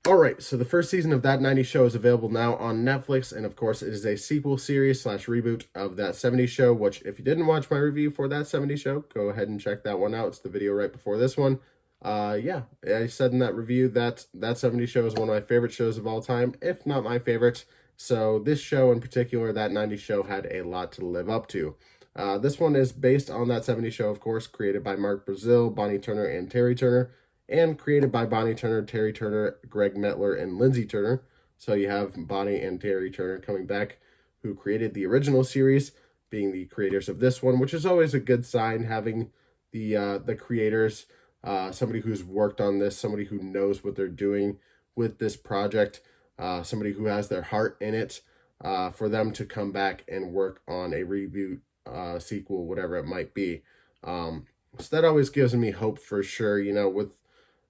All right, so the first season of That 90's Show is available now on Netflix, and of course, it is a sequel series slash reboot of That 70's Show, which, if you didn't watch my review for That 70's Show, go ahead and check that one out. It's the video right before this one. Yeah, I said in that review that That 70's Show is one of my favorite shows of all time, if not my favorite. So this show in particular, That 90's Show, had a lot to live up to. This one is based on That 70's Show, of course, created by Mark Brazil, Bonnie Turner, and Terry Turner, and created by Bonnie Turner, Terry Turner, Greg Metler, and Lindsay Turner. So you have Bonnie and Terry Turner coming back, who created the original series, being the creators of this one, which is always a good sign, having the creators, somebody who's worked on this, somebody who knows what they're doing with this project, somebody who has their heart in it, for them to come back and work on a reboot, sequel, whatever it might be. So that always gives me hope for sure, with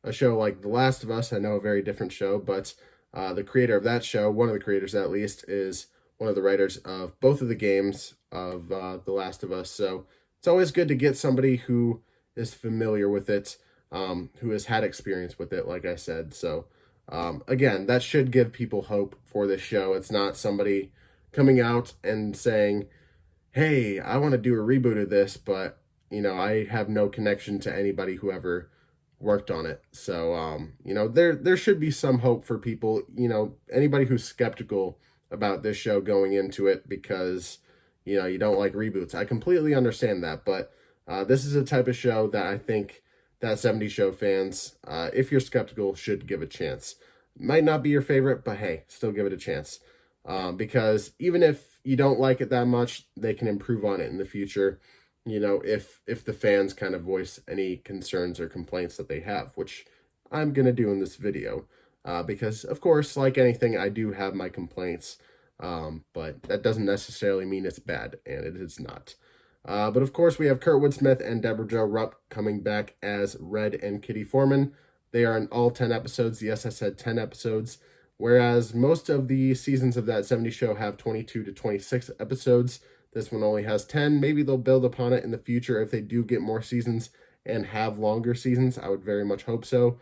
a show like The Last of Us. I know a very different show, but the creator of that show, one of the creators at least, is one of the writers of both of the games of The Last of Us. So it's always good to get somebody who is familiar with it, who has had experience with it, like I said. So again, that should give people hope for this show. It's not somebody coming out and saying, hey, I want to do a reboot of this, but I have no connection to anybody who ever worked on it. So there should be some hope for people, anybody who's skeptical about this show going into it because you don't like reboots. I completely understand that, but this is a type of show that I think that 70's Show fans, if you're skeptical, should give a chance. Might not be your favorite, but hey, still give it a chance. Because even if you don't like it that much, they can improve on it in the future, if the fans kind of voice any concerns or complaints that they have, which I'm going to do in this video. Because, of course, like anything, I do have my complaints, but that doesn't necessarily mean it's bad, and it is not. But, of course, we have Kurtwood Smith and Deborah Jo Rupp coming back as Red and Kitty Foreman. They are in all 10 episodes. Yes, I said 10 episodes. Whereas most of the seasons of That 70's Show have 22 to 26 episodes. This one only has 10. Maybe they'll build upon it in the future if they do get more seasons and have longer seasons. I would very much hope so.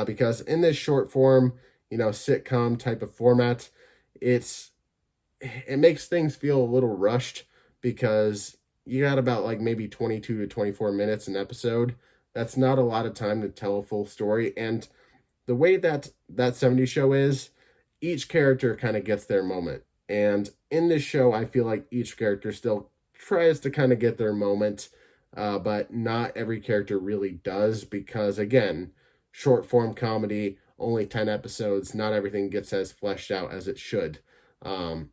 Because in this short form, sitcom type of format, it makes things feel a little rushed because you got about like maybe 22 to 24 minutes an episode. That's not a lot of time to tell a full story. And the way that 70's Show is, each character kind of gets their moment. And in this show, I feel like each character still tries to kind of get their moment, but not every character really does because, again, short form comedy, only 10 episodes, not everything gets as fleshed out as it should. So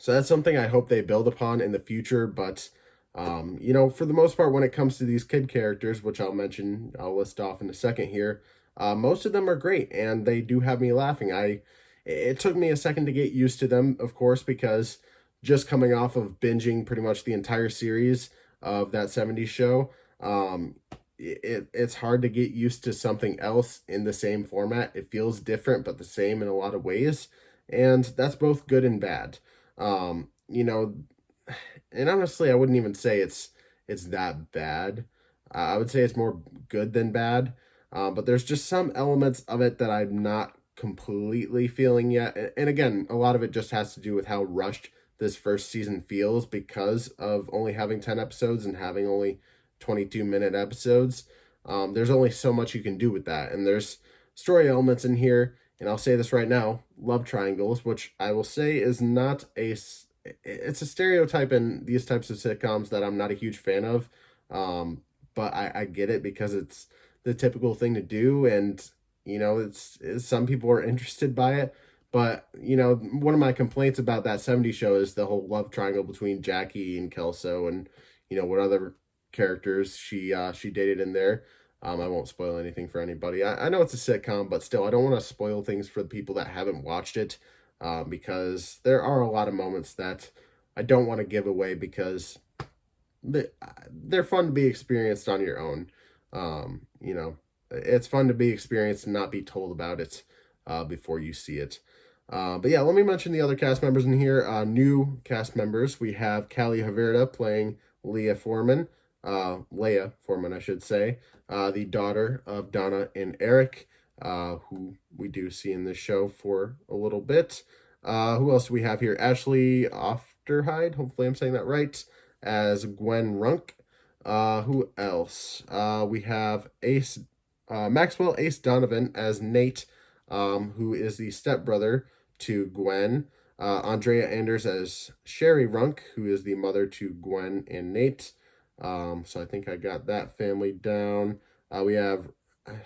that's something I hope they build upon in the future, but for the most part, when it comes to these kid characters, which I'll list off in a second here, most of them are great, and they do have me laughing. It took me a second to get used to them, of course, because just coming off of binging pretty much the entire series of That 70's Show, it's hard to get used to something else in the same format. It feels different, but the same in a lot of ways, and that's both good and bad. And honestly, I wouldn't even say it's that bad. I would say it's more good than bad. But there's just some elements of it that I'm not completely feeling yet. And again, a lot of it just has to do with how rushed this first season feels because of only having 10 episodes and having only 22-minute episodes. There's only so much you can do with that. And there's story elements in here, and I'll say this right now, love triangles, which I will say is not it's a stereotype in these types of sitcoms that I'm not a huge fan of. But I get it because it's the typical thing to do, and it's some people are interested by it, but one of my complaints about That 70's Show is the whole love triangle between Jackie and Kelso, and what other characters she dated in there. I won't spoil anything for anybody. I know it's a sitcom, but still, I don't want to spoil things for the people that haven't watched it, because there are a lot of moments that I don't want to give away because they're fun to be experienced on your own. It's fun to be experienced and not be told about it before you see it. But yeah, let me mention the other cast members in here. New cast members. We have Callie Haverda playing Leah Foreman. Leia Foreman, I should say. The daughter of Donna and Eric. who we do see in this show for a little bit. Who else do we have here? Ashley Ofterhide, hopefully I'm saying that right, as Gwen Runk. Who else? We have Maxwell Ace Donovan as Nate, who is the stepbrother to Gwen. Andrea Anders as Sherry Runk, who is the mother to Gwen and Nate. So I think I got that family down. We have,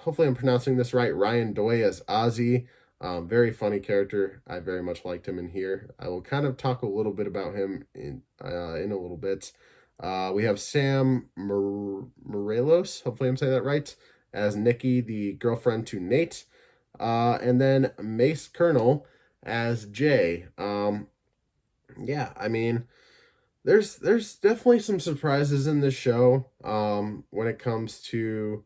hopefully I'm pronouncing this right, Ryan Doy as Ozzy. Very funny character. I very much liked him in here. I will kind of talk a little bit about him in a little bit. We have Sam Morelos, hopefully I'm saying that right, as Nikki, the girlfriend to Nate. And then Mace Colonel as Jay. Yeah, I mean, there's definitely some surprises in this show when it comes to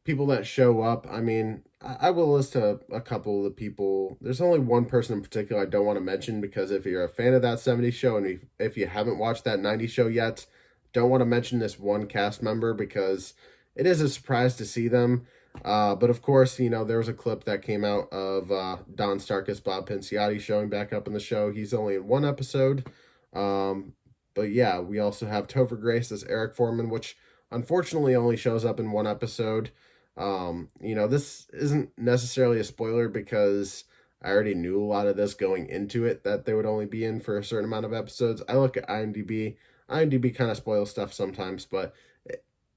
people that show up. I mean, I will list a couple of the people. There's only one person in particular I don't want to mention, because if you're a fan of that 70s show and if you haven't watched that 90s show yet, don't want to mention this one cast member because it is a surprise to see them. But of course, there was a clip that came out of Don Starkis, Bob Pinciotti showing back up in the show. He's only in one episode. But yeah, we also have Topher Grace as Eric Foreman, which unfortunately only shows up in one episode. This isn't necessarily a spoiler because I already knew a lot of this going into it, that they would only be in for a certain amount of episodes. I look at IMDb. IMDb kind of spoils stuff sometimes, but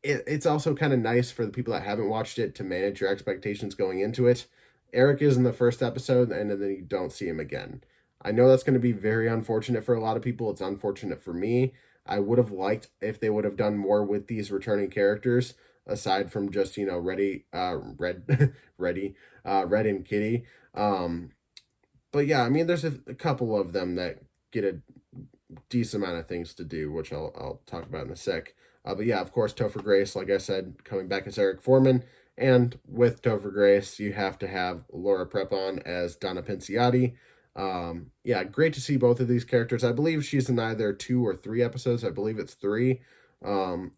it's also kind of nice for the people that haven't watched it to manage your expectations going into it. Eric is in the first episode, and then you don't see him again. I know that's going to be very unfortunate for a lot of people. It's unfortunate for me. I would have liked if they would have done more with these returning characters, aside from just, Red and Kitty. But yeah, I mean, there's a couple of them that get a decent amount of things to do, which I'll talk about in a sec. But yeah, of course, Topher Grace, like I said, coming back as Eric Foreman. And with Topher Grace, you have to have Laura Prepon as Donna Pinciotti. Yeah, great to see both of these characters. I believe she's in either 2 or 3 episodes. I believe it's 3.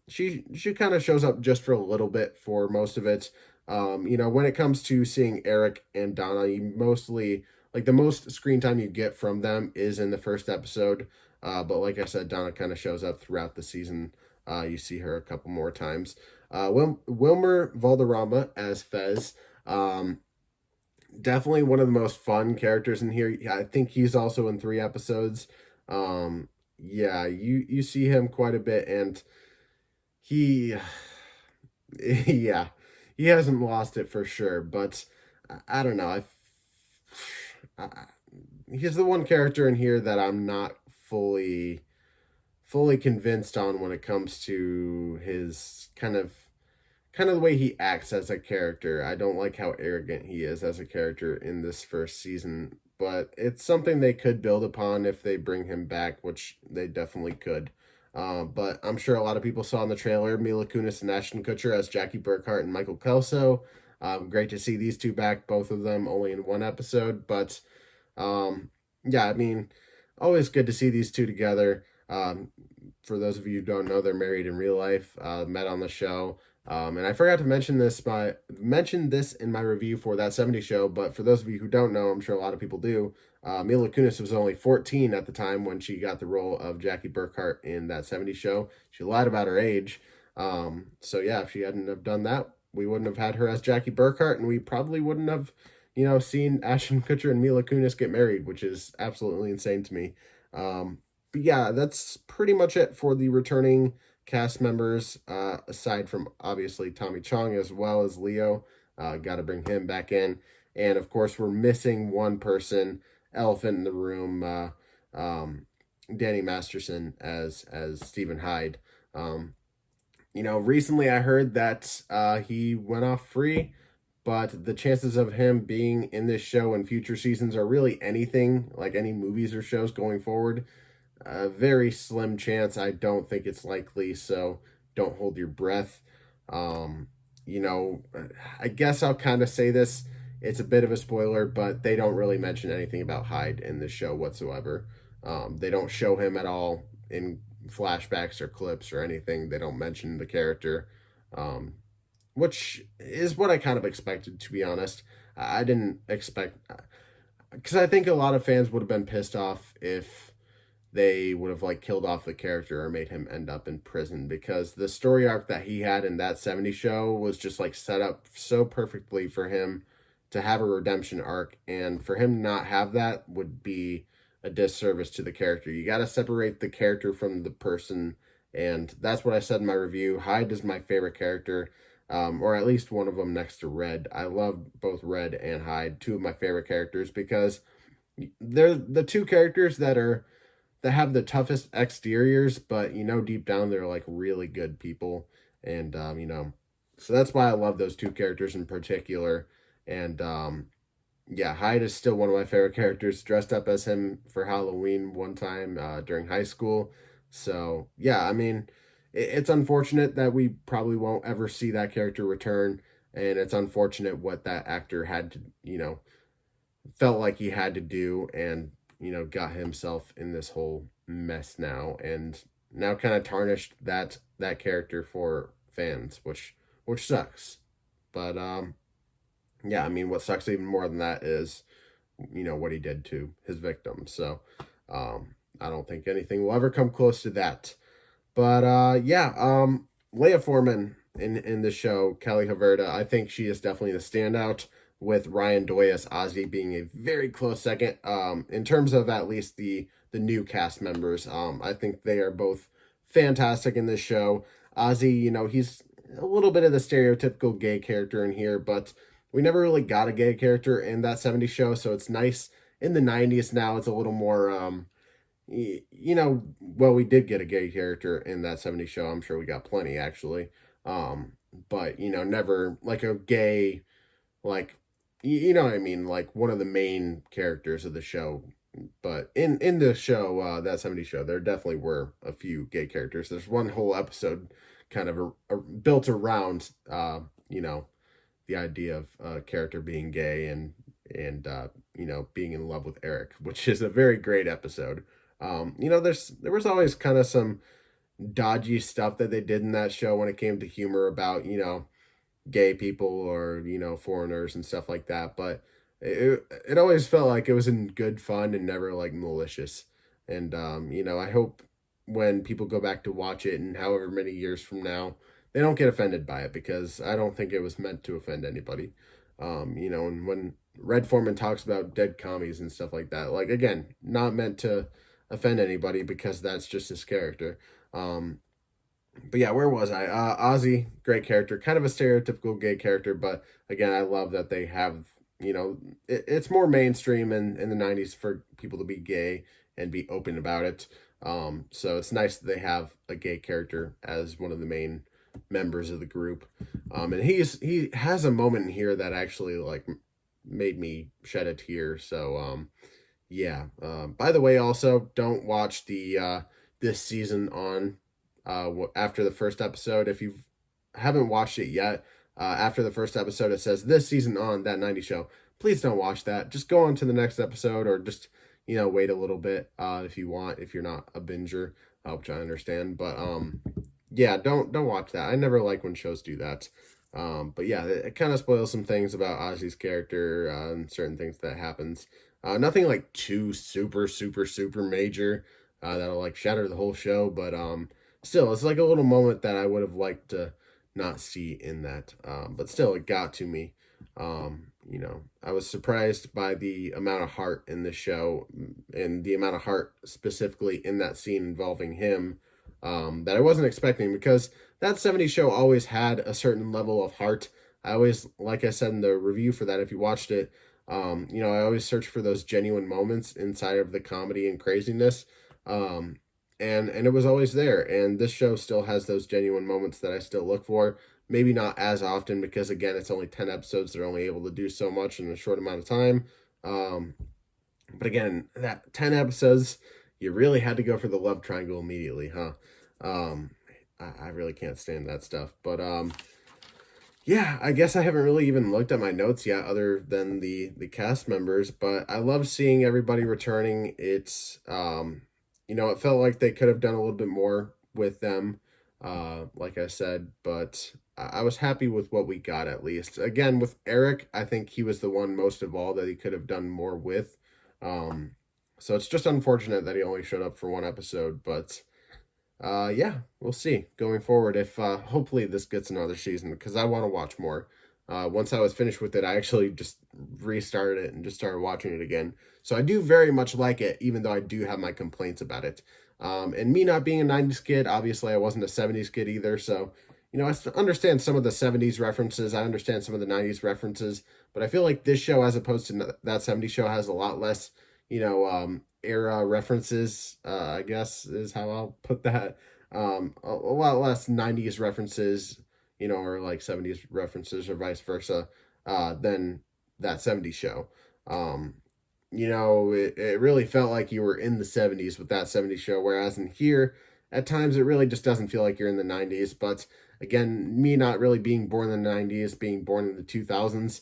She kind of shows up just for a little bit for most of it. When it comes to seeing Eric and Donna, you mostly, like, the most screen time you get from them is in the first episode. But like I said, Donna kind of shows up throughout the season. You see her a couple more times. Wilmer Valderrama as Fez. Definitely one of the most fun characters in here. I think he's also in 3 episodes. Yeah, you see him quite a bit, and he, yeah, he hasn't lost it for sure. But I don't know. I, he's the one character in here that I'm not fully convinced on when it comes to his kind of the way he acts as a character. I don't like how arrogant he is as a character in this first season, but it's something they could build upon if they bring him back, which they definitely could. But I'm sure a lot of people saw in the trailer Mila Kunis and Ashton Kutcher as Jackie Burkhart and Michael Kelso. Great to see these two back, both of them only in 1 episode. But yeah, I mean, always good to see these two together. For those of you who don't know, they're married in real life, met on the show. And I forgot to mention this in my review for That 70's Show, but for those of you who don't know, I'm sure a lot of people do, Mila Kunis was only 14 at the time when she got the role of Jackie Burkhart in That 70's Show. She lied about her age. So yeah, if she hadn't have done that, we wouldn't have had her as Jackie Burkhart, and we probably wouldn't have, seen Ashton Kutcher and Mila Kunis get married, which is absolutely insane to me. But yeah, that's pretty much it for the returning cast members, aside from obviously Tommy Chong as well as Leo. Got to bring him back in. And of course, we're missing one person, elephant in the room, Danny Masterson as Stephen Hyde. Recently I heard that he went off free, but the chances of him being in this show in future seasons are really anything, like any movies or shows going forward. A very slim chance. I don't think it's likely, so don't hold your breath. I guess I'll kind of say this. It's a bit of a spoiler, but they don't really mention anything about Hyde in this show whatsoever. They don't show him at all in flashbacks or clips or anything. They don't mention the character, which is what I kind of expected, to be honest. I didn't expect, because I think a lot of fans would have been pissed off if they would have like killed off the character or made him end up in prison, because the story arc that he had in that 70 show was just like set up so perfectly for him to have a redemption arc, and for him to not have that would be a disservice to the character. You got to separate the character from the person, and that's what I said in my review. Hyde is my favorite character, or at least one of them next to Red. I love both Red and Hyde, two of my favorite characters, because they're the two characters that have the toughest exteriors, but deep down they're like really good people, and so that's why I love those two characters in particular. And yeah, Hyde is still one of my favorite characters. Dressed up as him for Halloween one time during high school. So yeah, I mean, it's unfortunate that we probably won't ever see that character return, and it's unfortunate what that actor had to, felt like he had to do, and got himself in this whole mess now, and now kind of tarnished that character for fans, which sucks. But yeah, I mean, what sucks even more than that is what he did to his victim. So I don't think anything will ever come close to that. But yeah, Leia Foreman in the show, Kelly Haverda, I think she is definitely the standout, with Ryan Doyas, Ozzy being a very close second. In terms of at least the new cast members, I think they are both fantastic in this show. Ozzy, he's a little bit of the stereotypical gay character in here, but we never really got a gay character in that 70s show, so it's nice. In the 90s now, it's a little more well, we did get a gay character in that 70s show. I'm sure we got plenty, actually. But never like a gay, like, you know what I mean, like one of the main characters of the show. But in the show, that 70s show, there definitely were a few gay characters. There's one whole episode kind of built around the idea of a character being gay, and being in love with Eric, which is a very great episode. There was always kind of some dodgy stuff that they did in that show when it came to humor about gay people, or foreigners and stuff like that, but it always felt like it was in good fun and never like malicious. And I hope when people go back to watch it and however many years from now, they don't get offended by it, because I don't think it was meant to offend anybody. And when Red Foreman talks about dead commies and stuff like that, like, again, not meant to offend anybody, because that's just his character. But yeah, where was I? Ozzy, great character, kind of a stereotypical gay character, but again, I love that they have, it's more mainstream in the 90s for people to be gay and be open about it. So it's nice that they have a gay character as one of the main members of the group. And he has a moment in here that actually like made me shed a tear. So yeah. By the way, also don't watch the this season on after the first episode. If you haven't watched it yet, after the first episode it says this season on that 90 show. Please don't watch that. Just go on to the next episode, or just wait a little bit if you want, if you're not a binger, which I understand. But yeah, don't watch that. I never like when shows do that. But yeah, it kind of spoils some things about Ozzy's character and certain things that happens. Nothing like too super major that'll like shatter the whole show, but still, it's like a little moment that I would have liked to not see in that. But still, it got to me. I was surprised by the amount of heart in the show, and the amount of heart specifically in that scene involving him, that I wasn't expecting, because that 70s show always had a certain level of heart. I always, like I said in the review for that, if you watched it, I always search for those genuine moments inside of the comedy and craziness. And it was always there. And this show still has those genuine moments that I still look for. Maybe not as often, because again, it's only 10 episodes. They're only able to do so much in a short amount of time. But again, that 10 episodes, you really had to go for the love triangle immediately, huh? I really can't stand that stuff. But yeah, I guess I haven't really even looked at my notes yet, other than the cast members. But I love seeing everybody returning. It's it felt like they could have done a little bit more with them, like I said. But I was happy with what we got, at least. Again, with Eric, I think he was the one most of all that he could have done more with. Um, so it's just unfortunate that he only showed up for one episode, but yeah, we'll see going forward if hopefully this gets another season because I want to watch more. Once I was finished with it, I actually just restarted it and just started watching it again. So I do very much like it, even though I do have my complaints about it. And me not being a 90s kid, obviously I wasn't a 70s kid either. So, I understand some of the 70s references. I understand some of the 90s references. But I feel like this show, as opposed to that 70s show, has a lot less, era references, I guess is how I'll put that. A lot less 90s references, or like 70s references or vice versa, than that 70s show. Um, it really felt like you were in the 70s with that 70s show, whereas in here, at times it really just doesn't feel like you're in the 90s. But again, me not really being born in the 90s, being born in the 2000s,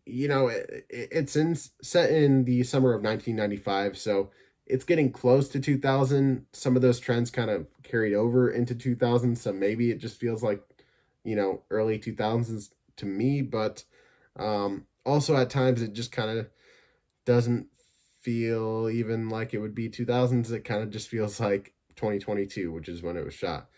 it's set in the summer of 1995, so it's getting close to 2000. Some of those trends kind of carried over into 2000, so maybe it just feels like, early 2000s to me, but also at times it just kind of doesn't feel even like it would be 2000s. It kind of just feels like 2022, which is when it was shot.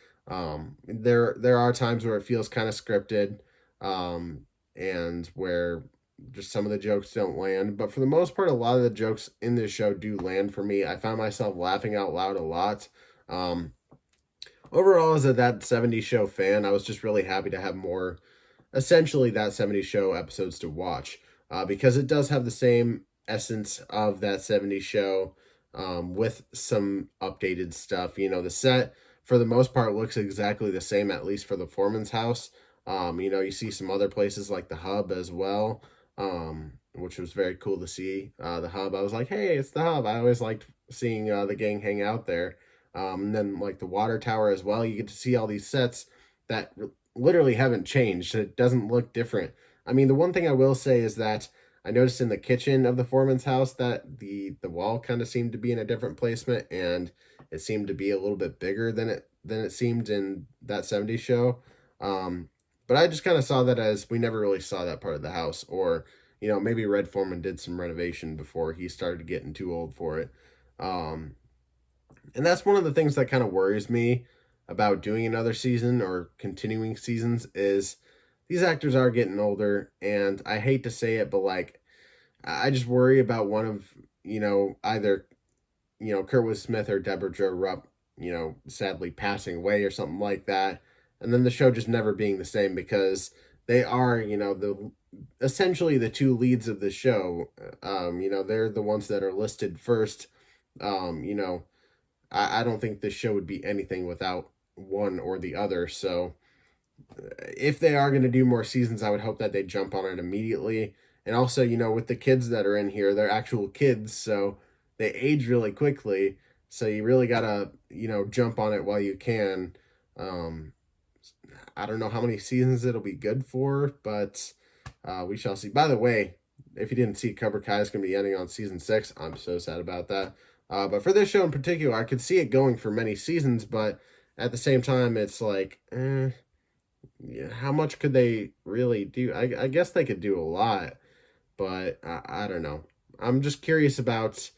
There are times where it feels kind of scripted, and where just some of the jokes don't land, but for the most part, a lot of the jokes in this show do land for me. I found myself laughing out loud a lot. Overall, as a that 70s show fan, I was just really happy to have more, essentially that 70s show episodes to watch, because it does have the same essence of that 70s show, with some updated stuff. The set for the most part looks exactly the same, at least for the foreman's house. You see some other places like the hub as well, which was very cool to see. The hub, I was like, hey, it's the hub. I always liked seeing the gang hang out there. And then like the water tower as well. You get to see all these sets that literally haven't changed. It doesn't look different. I mean, the one thing I will say is that I noticed in the kitchen of the foreman's house that the wall kind of seemed to be in a different placement, and it seemed to be a little bit bigger than it seemed in that 70s show. But I just kind of saw that as we never really saw that part of the house, or maybe Red Foreman did some renovation before he started getting too old for it. And that's one of the things that kind of worries me about doing another season or continuing seasons is these actors are getting older, and I hate to say it, but like I just worry about one of, either, Kurtwood Smith or Deborah Jo Rupp, sadly passing away or something like that. And then the show just never being the same, because they are, the essentially the two leads of the show. They're the ones that are listed first. I don't think this show would be anything without one or the other. So if they are going to do more seasons, I would hope that they jump on it immediately. And also, with the kids that are in here, they're actual kids, so they age really quickly. So you really gotta, jump on it while you can. I don't know how many seasons it'll be good for, but we shall see. By the way, if you didn't see, Cobra Kai is going to be ending on season 6. I'm so sad about that. But for this show in particular, I could see it going for many seasons, but at the same time, it's like, yeah, how much could they really do? I guess they could do a lot, but I don't know. I'm just curious about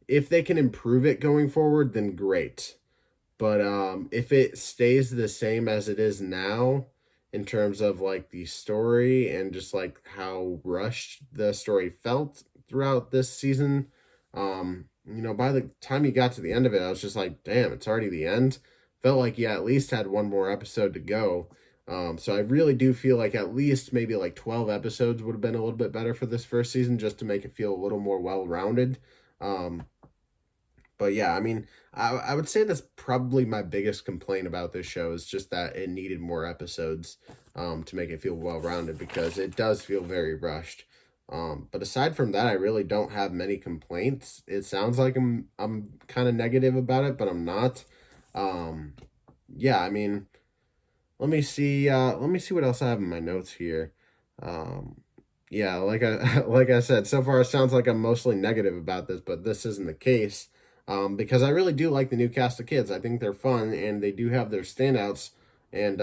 if they can improve it going forward, then great. But if it stays the same as it is now, in terms of like the story and just like how rushed the story felt throughout this season, by the time you got to the end of it, I was just like, damn, it's already the end. Felt like you at least had one more episode to go. So I really do feel like at least maybe like 12 episodes would have been a little bit better for this first season, just to make it feel a little more well-rounded. But yeah, I mean, I would say that's probably my biggest complaint about this show, is just that it needed more episodes to make it feel well-rounded, because it does feel very rushed. But aside from that, I really don't have many complaints. It sounds like I'm kind of negative about it, but I'm not. Yeah, I mean, let me see what else I have in my notes here. Yeah, like I said, so far it sounds like I'm mostly negative about this, but this isn't the case. Because I really do like the new cast of kids. I think they're fun, and they do have their standouts. And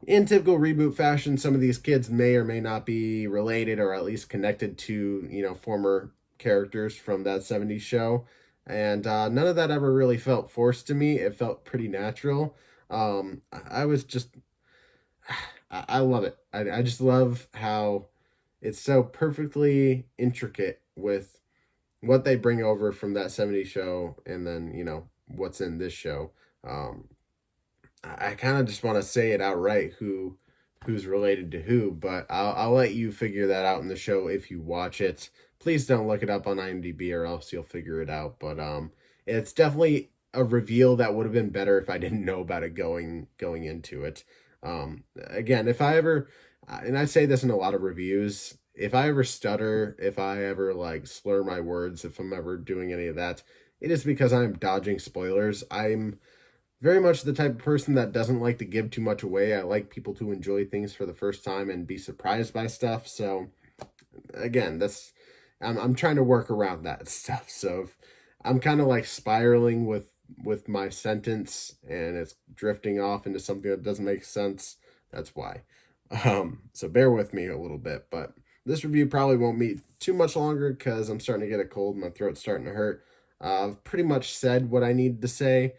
in typical reboot fashion, some of these kids may or may not be related or at least connected to, former characters from that 70s show. And none of that ever really felt forced to me. It felt pretty natural. I was just, I love it. I just love how it's so perfectly intricate with what they bring over from that 70s show and then, what's in this show. Um, I kind of just want to say it outright who's related to who, but I'll let you figure that out in the show if you watch it. Please don't look it up on IMDb or else you'll figure it out. But it's definitely a reveal that would have been better if I didn't know about it going into it. Again, if I ever, and I say this in a lot of reviews, if I ever stutter, if I ever like slur my words, if I'm ever doing any of that, it is because I'm dodging spoilers. I'm very much the type of person that doesn't like to give too much away. I like people to enjoy things for the first time and be surprised by stuff. So again, I'm trying to work around that stuff. So if I'm kind of like spiraling with my sentence and it's drifting off into something that doesn't make sense, that's why. So bear with me a little bit, but this review probably won't be too much longer because I'm starting to get a cold. My throat's starting to hurt. I've pretty much said what I needed to say.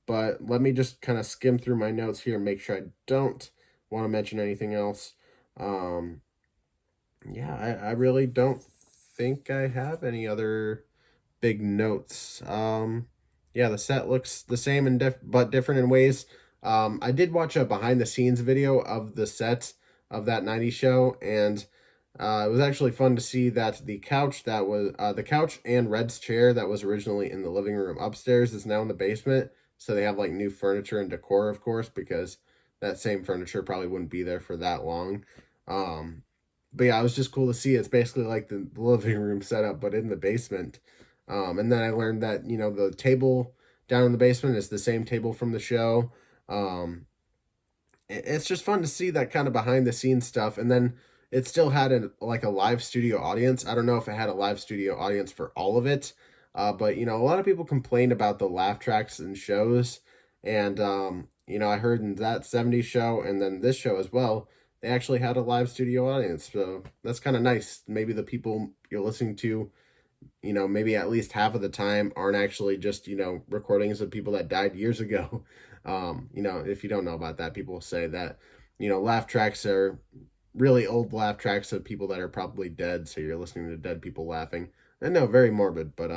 But let me just kind of skim through my notes here and make sure I don't want to mention anything else. Yeah, I really don't think I have any other big notes. Yeah, the set looks the same but different in ways. I did watch a behind the scenes video of the set of that 90's show, and it was actually fun to see that the couch the couch and Red's chair that was originally in the living room upstairs is now in the basement. So they have like new furniture and decor, of course, because that same furniture probably wouldn't be there for that long. But yeah, it was just cool to see. It's basically like the living room setup, but in the basement. And then I learned that, the table down in the basement is the same table from the show. It's just fun to see that kind of behind the scenes stuff. And then it still had a live studio audience. I don't know if it had a live studio audience for all of it. But a lot of people complain about the laugh tracks and shows. And, I heard in that 70's show and then this show as well, they actually had a live studio audience. So that's kind of nice. Maybe the people you're listening to, maybe at least half of the time aren't actually just, recordings of people that died years ago. If you don't know about that, people say that, laugh tracks are really old laugh tracks of people that are probably dead. So you're listening to dead people laughing. I know, very morbid, but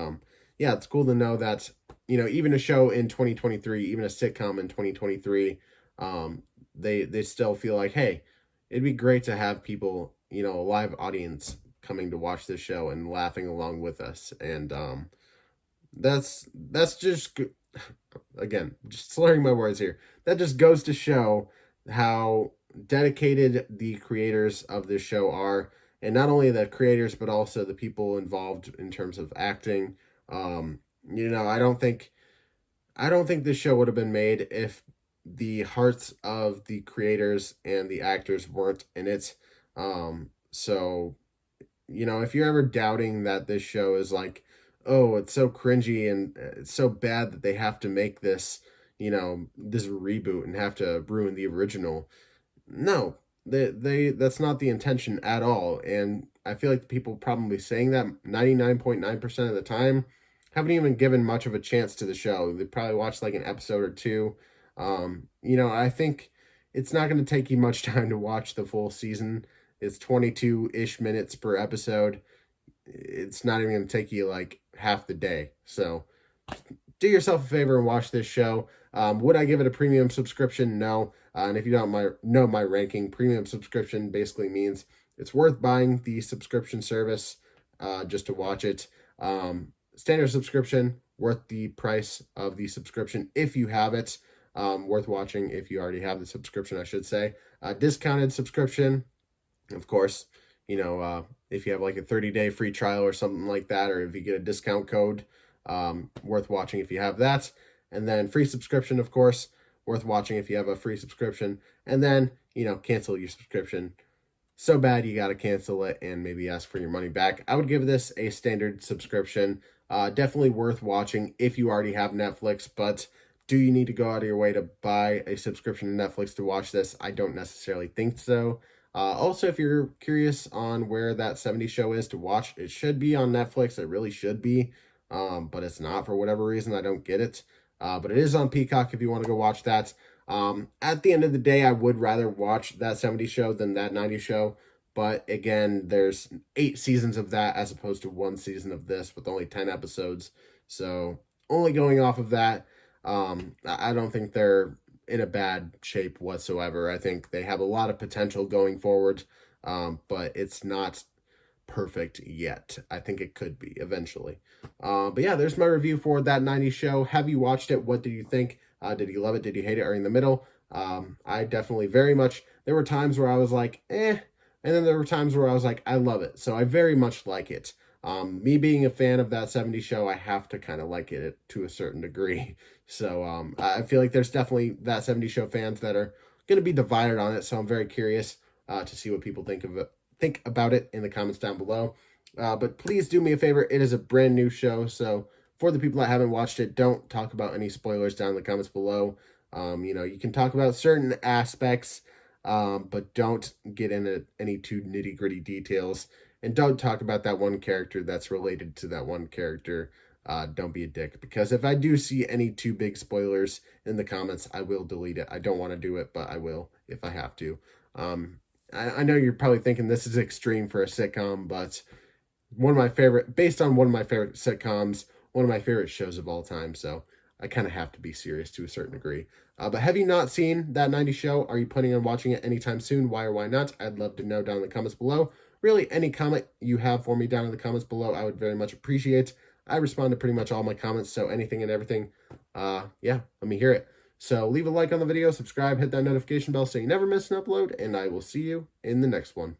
yeah, it's cool to know that, even a show in 2023, even a sitcom in 2023, they still feel like, hey, it'd be great to have people, a live audience coming to watch this show and laughing along with us. And that's just, again, just slurring my words here. That just goes to show how dedicated the creators of this show are, and not only the creators but also the people involved in terms of acting. I don't think this show would have been made if the hearts of the creators and the actors weren't in it. So if you're ever doubting that this show is like, oh, it's so cringy and it's so bad that they have to make this, this reboot and have to ruin the original. No, that's not the intention at all. And I feel like the people probably saying that 99.9% of the time haven't even given much of a chance to the show. They probably watched like an episode or two. I think it's not going to take you much time to watch the full season. It's 22-ish minutes per episode. It's not even going to take you like half the day. So do yourself a favor and watch this show. Would I give it a premium subscription? No. And if you don't know my ranking, premium subscription basically means it's worth buying the subscription service just to watch it. Standard subscription, worth the price of the subscription if you have it. Worth watching if you already have the subscription, I should say. Discounted subscription, of course, if you have like a 30-day free trial or something like that, or if you get a discount code, worth watching if you have that. And then free subscription, of course, worth watching if you have a free subscription. And then, cancel your subscription. So bad you got to cancel it and maybe ask for your money back. I would give this a standard subscription. Definitely worth watching if you already have Netflix, but Do you need to go out of your way to buy a subscription to Netflix to watch this? I don't necessarily think so. Also, if you're curious on where that 70 show is to watch, it should be on Netflix. It really should be, but it's not for whatever reason. I don't get it. But it is on Peacock if you want to go watch that. At the end of the day, I would rather watch that 70 show than that 90 show. But again, there's 8 seasons of that as opposed to 1 season of this with only 10 episodes. So only going off of that, I don't think they're in a bad shape whatsoever. I think they have a lot of potential going forward, but it's not perfect yet. I think it could be eventually. But yeah, there's my review for that 90's show. Have you watched it? What did you think? Did you love it? Did you hate it? Or in the middle? I definitely very much, there were times where I was like, eh, and then there were times where I was like, I love it. So I very much like it. Me being a fan of that 70's show, I have to kind of like it to a certain degree. So I feel like there's definitely that 70's show fans that are going to be divided on it. So I'm very curious to see what people think of it, think about it in the comments down below. But please do me a favor. It is a brand new show. So for the people that haven't watched it, don't talk about any spoilers down in the comments below. You can talk about certain aspects, but don't get into any too nitty-gritty details. And don't talk about that one character that's related to that one character. Don't be a dick. Because if I do see any too big spoilers in the comments, I will delete it. I don't want to do it, but I will if I have to. I know you're probably thinking this is extreme for a sitcom, but based on one of my favorite sitcoms, one of my favorite shows of all time. So I kind of have to be serious to a certain degree. But have you not seen that 90's show? Are you planning on watching it anytime soon? Why or why not? I'd love to know down in the comments below. Really, any comment you have for me down in the comments below, I would very much appreciate. I respond to pretty much all my comments, so anything and everything, yeah, let me hear it. So leave a like on the video, subscribe, hit that notification bell so you never miss an upload, and I will see you in the next one.